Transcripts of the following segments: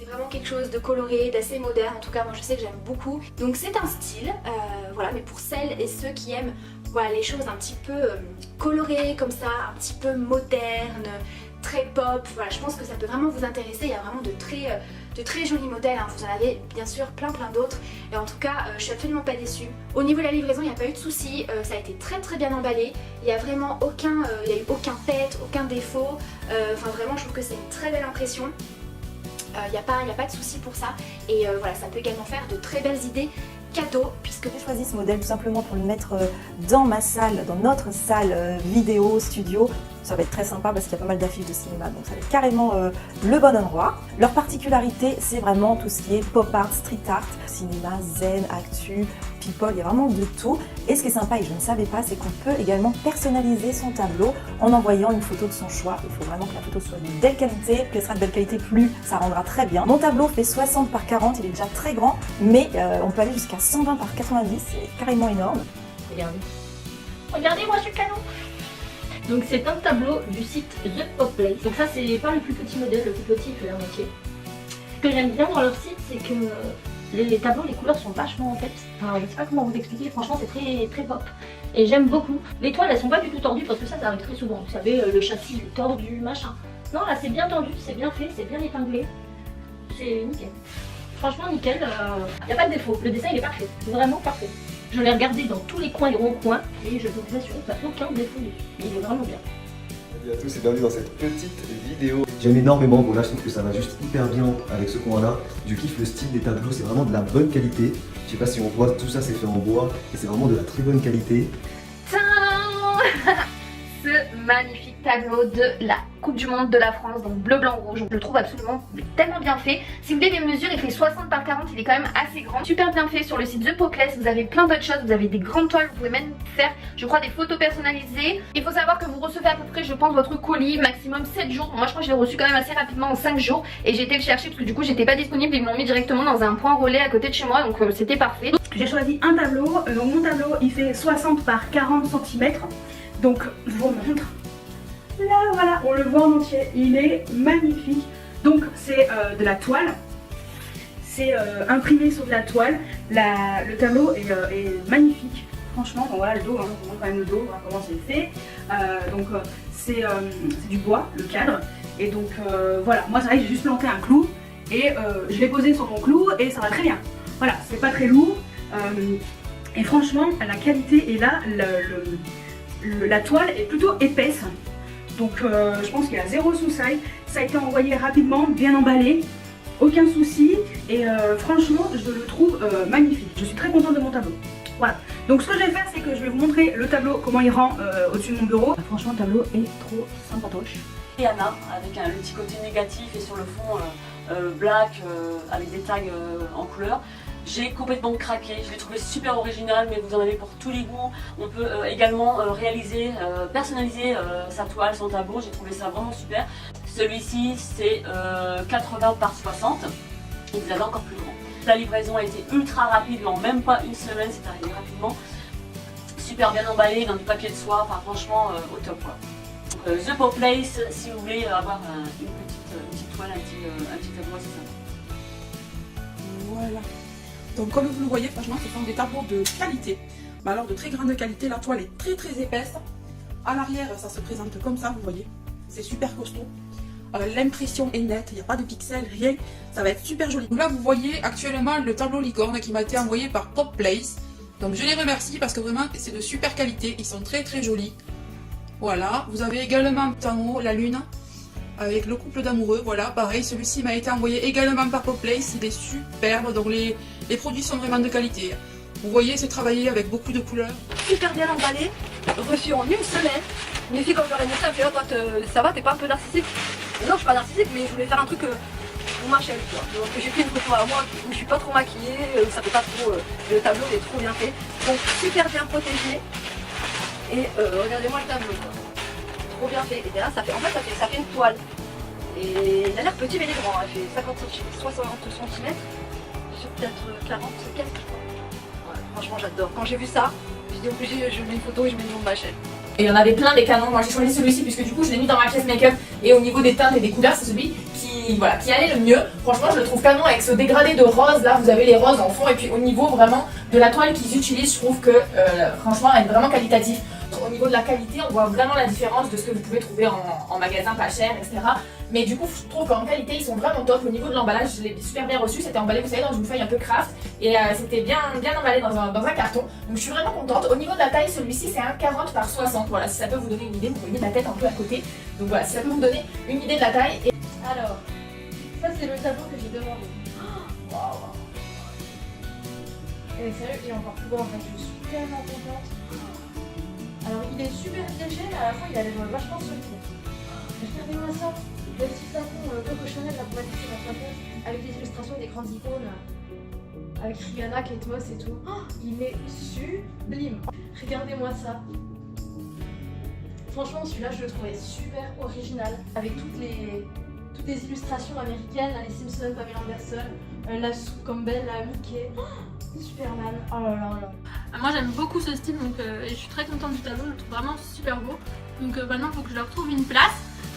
C'est vraiment quelque chose de coloré, d'assez moderne, en tout cas moi je sais que j'aime beaucoup. Donc c'est un style, voilà, mais pour celles et ceux qui aiment voilà, les choses un petit peu colorées comme ça, un petit peu modernes, très pop, voilà, je pense que ça peut vraiment vous intéresser. Il y a vraiment de très jolis modèles, hein. Vous en avez bien sûr plein d'autres et en tout cas je suis absolument pas déçue. Au niveau de la livraison il n'y a pas eu de soucis, ça a été très bien emballé, il n'y a vraiment il y a eu aucun pet, aucun défaut, enfin vraiment je trouve que c'est une très belle impression. Il n'y a pas de souci pour ça et voilà, ça peut également faire de très belles idées cadeaux puisque j'ai choisi ce modèle tout simplement pour le mettre dans ma salle, dans notre salle vidéo, studio. Ça va être très sympa parce qu'il y a pas mal d'affiches de cinéma, donc ça va être carrément le bon endroit. Leur particularité, c'est vraiment tout ce qui est pop art, street art, cinéma, zen, actu, people, il y a vraiment de tout. Et ce qui est sympa et je ne savais pas, c'est qu'on peut également personnaliser son tableau en envoyant une photo de son choix. Il faut vraiment que la photo soit de belle qualité, plus elle sera de belle qualité, plus ça rendra très bien. Mon tableau fait 60 par 40, il est déjà très grand, mais on peut aller jusqu'à 120 par 90, c'est carrément énorme. Regardez, moi je suis canon. Donc c'est un tableau du site The Pop Place. Donc ça c'est pas le plus petit modèle, le plus petit il fait la moitié. Ce que j'aime bien dans leur site c'est que les tableaux, les couleurs sont vachement en fait. Enfin je sais pas comment vous expliquer, franchement c'est très pop. Et j'aime beaucoup. Les toiles elles sont pas du tout tordues parce que ça arrive très souvent. Vous savez le châssis est tordu, machin. Non là c'est bien tendu, c'est bien fait, c'est bien épinglé. C'est nickel. Franchement nickel, y a pas de défaut. Le dessin il est parfait, vraiment parfait. Je l'ai regardé dans tous les coins et ronds-coins et je peux vous assurer qu'il n'y a aucun défaut dessus. Il est vraiment bien. Salut à tous et bienvenue dans cette petite vidéo. J'aime énormément, bon là je trouve que ça va juste hyper bien avec ce coin-là. Je kiffe le style des tableaux, c'est vraiment de la bonne qualité. Je sais pas si on voit, tout ça c'est fait en bois et c'est vraiment de la très bonne qualité. Tadam Ce magnifique tableau de la Coupe du Monde de la France, donc bleu, blanc, rouge. Je le trouve absolument tellement bien fait. Si vous voulez des mesures, il fait 60 par 40, il est quand même assez grand. Super bien fait sur le site The Pop Place. Vous avez plein d'autres choses, vous avez des grandes toiles, vous pouvez même faire, je crois, des photos personnalisées. Il faut savoir que vous recevez à peu près, je pense, votre colis maximum 7 jours. Moi, je crois que je l'ai reçu quand même assez rapidement en 5 jours. Et j'ai été le chercher parce que du coup, j'étais pas disponible. Ils me l'ont mis directement dans un point relais à côté de chez moi, donc c'était parfait. J'ai choisi un tableau. Donc mon tableau, il fait 60 par 40 cm. Donc, je vous montre. Là, voilà, on le voit en entier, il est magnifique. Donc c'est de la toile, c'est imprimé sur de la toile. Le tableau est magnifique, franchement. Donc voilà le dos, hein, on voit quand même le dos, voilà comment c'est fait. Donc c'est du bois, le cadre. Et donc voilà, moi c'est vrai que j'ai juste planté un clou et je l'ai posé sur mon clou et ça va très bien. Voilà, c'est pas très lourd et franchement la qualité est là, la toile est plutôt épaisse. Donc je pense qu'il y a zéro souci, ça a été envoyé rapidement, bien emballé, aucun souci et franchement je le trouve magnifique. Je suis très contente de mon tableau. Voilà, donc ce que je vais faire c'est que je vais vous montrer le tableau, comment il rend au-dessus de mon bureau. Franchement le tableau est trop sympatoche. Et Anna avec le petit côté négatif et sur le fond black avec des tags en couleur. J'ai complètement craqué, je l'ai trouvé super original, mais vous en avez pour tous les goûts. On peut également réaliser, personnaliser sa toile, son tableau, j'ai trouvé ça vraiment super. Celui-ci c'est 80 par 60, et vous avez encore plus grand. La livraison a été ultra rapide, en même pas une semaine, c'est arrivé rapidement. Super bien emballé dans du papier de soie, enfin franchement au top quoi. Donc, The Pop Place, si vous voulez avoir une petite toile, un petit tableau, c'est ça. Voilà. Donc comme vous le voyez, franchement, ce sont des tableaux de qualité. Mais alors de très grande qualité, la toile est très épaisse. À l'arrière, ça se présente comme ça, vous voyez. C'est super costaud. L'impression est nette, il n'y a pas de pixels, rien. Ça va être super joli. Donc là, vous voyez actuellement le tableau licorne qui m'a été envoyé par Pop Place. Donc je les remercie parce que vraiment, c'est de super qualité. Ils sont très jolis. Voilà. Vous avez également en haut la lune avec le couple d'amoureux. Voilà, pareil, celui-ci m'a été envoyé également par Pop Place. Il est superbe. Donc les produits sont vraiment de qualité. Vous voyez, c'est travaillé avec beaucoup de couleurs. Super bien emballé, reçu en une semaine. Mes filles, quand je leur ai montré, elles me fait, oh, toi, ça va, t'es pas un peu narcissique? Non, je suis pas narcissique, mais je voulais faire un truc pour ma chaîne, tu vois. Donc j'ai pris une photo à moi où je suis pas trop maquillée, ça fait pas trop, le tableau est trop bien fait. Donc super bien protégé. Et regardez-moi le tableau, quoi. Trop bien fait. Et là, ça fait, en fait, ça fait une toile. Et il a l'air petit, mais il est grand. Elle fait 60 cm sur peut-être 40 quelques, je crois. Ouais, franchement, j'adore. Quand j'ai vu ça, j'ai dit obligé, je mets une photo et je mets le nom de ma chaîne. Et il y en avait plein des canons, moi j'ai choisi celui-ci puisque du coup je l'ai mis dans ma pièce make-up et au niveau des teintes et des couleurs c'est celui voilà, qui allait le mieux. Franchement, je le trouve canon avec ce dégradé de rose. Là, vous avez les roses en fond. Et puis au niveau vraiment de la toile qu'ils utilisent, je trouve que franchement, elle est vraiment qualitative. Au niveau de la qualité, on voit vraiment la différence de ce que vous pouvez trouver en magasin pas cher, etc. Mais du coup, je trouve qu'en qualité, ils sont vraiment top. Au niveau de l'emballage, je l'ai super bien reçu. C'était emballé, vous savez, dans une feuille un peu craft. Et c'était bien emballé dans un carton. Donc je suis vraiment contente. Au niveau de la taille, celui-ci, c'est un 40 par 60. Voilà, si ça peut vous donner une idée, vous voyez la tête un peu à côté. Donc voilà, si ça peut vous donner une idée de la taille. Et... Alors, ça c'est le tableau que j'ai demandé. Waouh. Et sérieux, il est encore plus grand en fait. Je suis tellement contente. Alors il est super léger, mais à la fois il a l'air vachement solide. Regardez-moi ça, le petit flacon Coco Chanel là pour mettre sur la plateau, avec des illustrations des grandes icônes, avec Rihanna, Kate Moss et tout. Oh, il est sublime. Regardez-moi ça. Franchement celui-là je le trouvais super original, avec toutes les illustrations américaines, là, les Simpsons, Pamela Anderson, la Sue Campbell, la Mickey, Superman, oh là là là. Moi j'aime beaucoup ce style, donc et je suis très contente du tableau, je le trouve vraiment super beau. Donc maintenant il faut que je leur trouve une place,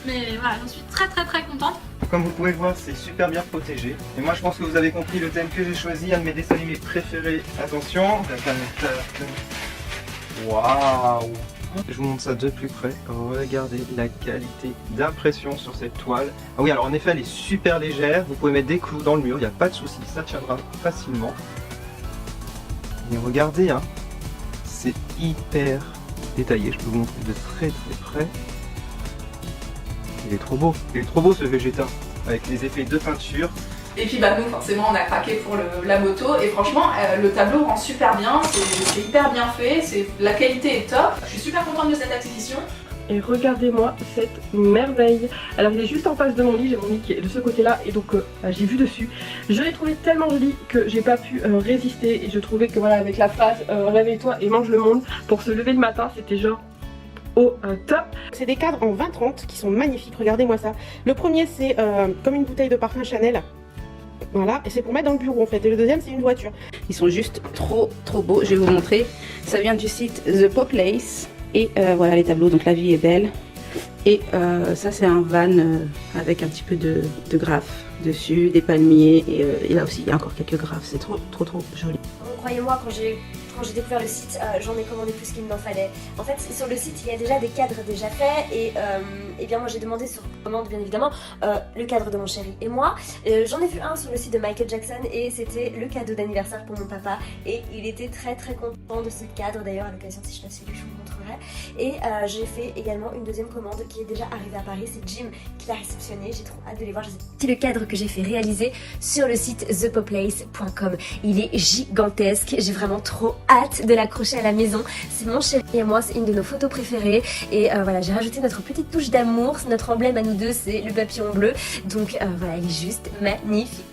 mais voilà, j'en suis très contente. Comme vous pouvez le voir, c'est super bien protégé. Et moi je pense que vous avez compris le thème que j'ai choisi, un de mes dessins animés préférés. Attention, waouh! Je vous montre ça de plus près. Regardez la qualité d'impression sur cette toile. Ah oui, alors en effet elle est super légère, vous pouvez mettre des clous dans le mur, il n'y a pas de souci, ça tiendra facilement. Et regardez, hein, c'est hyper détaillé, je peux vous montrer de très près. Il est trop beau ce Vegeta, avec les effets de peinture. Et puis bah nous forcément on a craqué pour la moto et franchement le tableau rend super bien, c'est hyper bien fait, la qualité est top. Je suis super contente de cette acquisition. Et regardez-moi cette merveille. Alors il est juste en face de mon lit, j'ai mon lit qui est de ce côté là et donc j'ai vu dessus. Je l'ai trouvé tellement joli que j'ai pas pu résister et je trouvais que voilà avec la phrase réveille-toi et mange le monde pour se lever le matin, c'était genre au top. C'est des cadres en 20-30 qui sont magnifiques, regardez-moi ça. Le premier c'est comme une bouteille de parfum Chanel. Voilà, et c'est pour mettre dans le bureau en fait. Et le deuxième c'est une voiture. Ils sont juste trop beaux, je vais vous montrer. Ça vient du site The Popplace. Et voilà les tableaux, donc la vie est belle. Et ça c'est un van avec un petit peu de graphes dessus, des palmiers. Et là aussi il y a encore quelques graphes, c'est trop joli. Croyez-moi, quand j'ai découvert le site, j'en ai commandé plus qu'il m'en fallait. En fait, sur le site, il y a déjà des cadres déjà faits et bien moi j'ai demandé sur commande bien évidemment le cadre de mon chéri. Et moi, j'en ai vu un sur le site de Michael Jackson et c'était le cadeau d'anniversaire pour mon papa et il était très content de ce cadre. D'ailleurs, à l'occasion, si je passe celui, je vous le montrerai. Et j'ai fait également une deuxième commande qui est déjà arrivée à Paris. C'est Jim qui l'a réceptionné. J'ai trop hâte de les voir. C'est le cadre que j'ai fait réaliser sur le site thepopplace.com. Il est gigantesque. J'ai vraiment trop hâte de l'accrocher à la maison. C'est mon chéri et moi, c'est une de nos photos préférées. Et voilà, j'ai rajouté notre petite touche d'amour. Notre emblème à nous deux, c'est le papillon bleu. Donc voilà, il est juste magnifique.